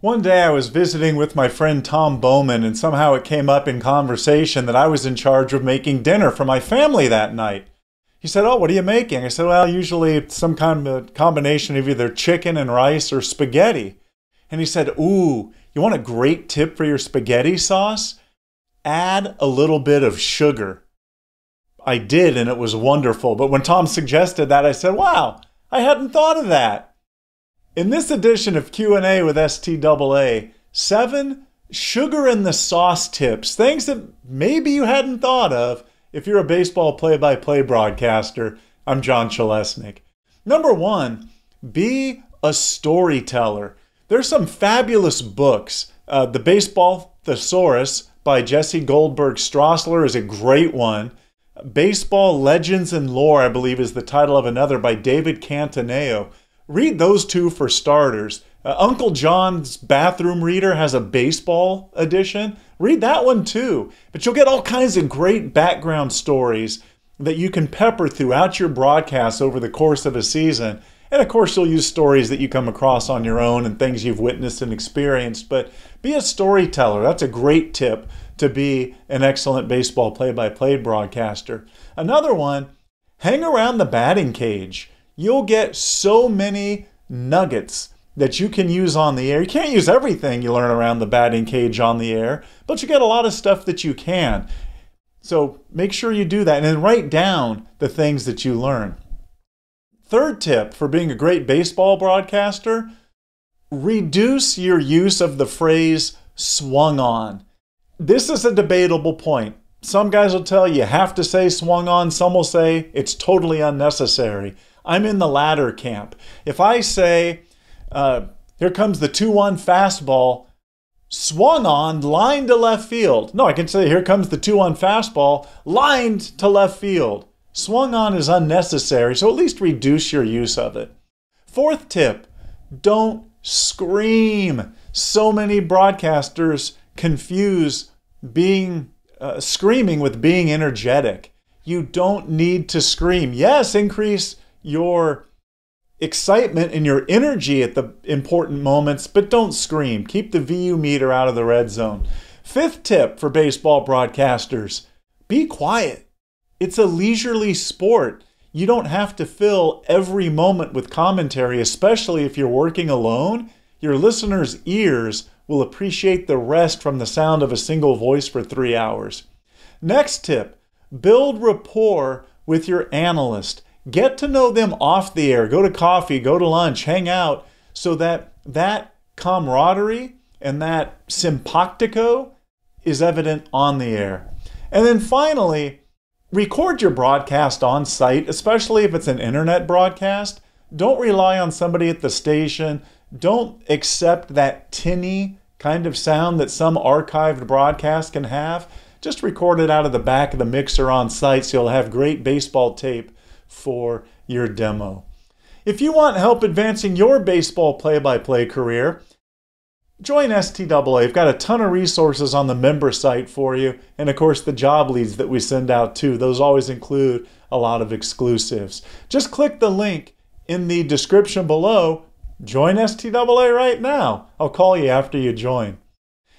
One day I was visiting with my friend Tom Bowman, and somehow it came up in conversation that I was in charge of making dinner for my family that night. He said, "Oh, what are you making?" I said, "Well, usually it's some kind of combination of either chicken and rice or spaghetti." And he said, "Ooh, you want a great tip for your spaghetti sauce? Add a little bit of sugar." I did, and it was wonderful. But when Tom suggested that, I said, "Wow, I hadn't thought of that." In this edition of Q&A with STAA, 7 sugar in the sauce tips, things that maybe you hadn't thought of if you're a baseball play-by-play broadcaster. I'm John Chalesnik. Number 1, be a storyteller. There's some fabulous books. The Baseball Thesaurus by Jesse Goldberg Strassler is a great one. Baseball Legends and Lore, I believe, is the title of another by David Cantaneo. Read those two for starters. Uncle John's Bathroom Reader has a baseball edition. Read that one too. But you'll get all kinds of great background stories that you can pepper throughout your broadcasts over the course of a season. And of course, you'll use stories that you come across on your own and things you've witnessed and experienced. But be a storyteller. That's a great tip to be an excellent baseball play-by-play broadcaster. Another one, hang around the batting cage. You'll get so many nuggets that you can use on the air. You can't use everything you learn around the batting cage on the air, but you get a lot of stuff that you can. So make sure you do that and then write down the things that you learn. Third tip for being a great baseball broadcaster, reduce your use of the phrase swung on. This is a debatable point. Some guys will tell you have to say swung on. Some will say it's totally unnecessary. I'm in the latter camp. If I say, here comes the 2-1 fastball, swung on, line to left field. No, I can say, here comes the 2-1 fastball, lined to left field. Swung on is unnecessary, so at least reduce your use of it. Fourth tip, don't scream. So many broadcasters confuse being screaming with being energetic. You don't need to scream. Yes, increase your excitement and your energy at the important moments, but don't scream. Keep the VU meter out of the red zone. Fifth tip for baseball broadcasters, be quiet. It's a leisurely sport. You don't have to fill every moment with commentary, especially if you're working alone. Your listeners' ears will appreciate the rest from the sound of a single voice for 3 hours. Next tip, build rapport with your analyst. Get to know them off the air. Go to coffee, go to lunch, hang out, so that that camaraderie and that simpatico is evident on the air. And then finally, record your broadcast on site, especially if it's an internet broadcast. Don't rely on somebody at the station. Don't accept that tinny kind of sound that some archived broadcast can have. Just record it out of the back of the mixer on site so you'll have great baseball tape for your demo. If you want help advancing your baseball play-by-play career, join STAA. We've got a ton of resources on the member site for you, and of course the job leads that we send out too. Those always include a lot of exclusives. Just click the link in the description below. Join STAA right now. I'll call you after you join.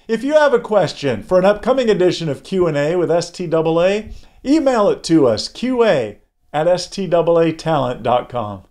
If you have a question for an upcoming edition of Q&A with STAA, email it to us, qa@staatalent.com.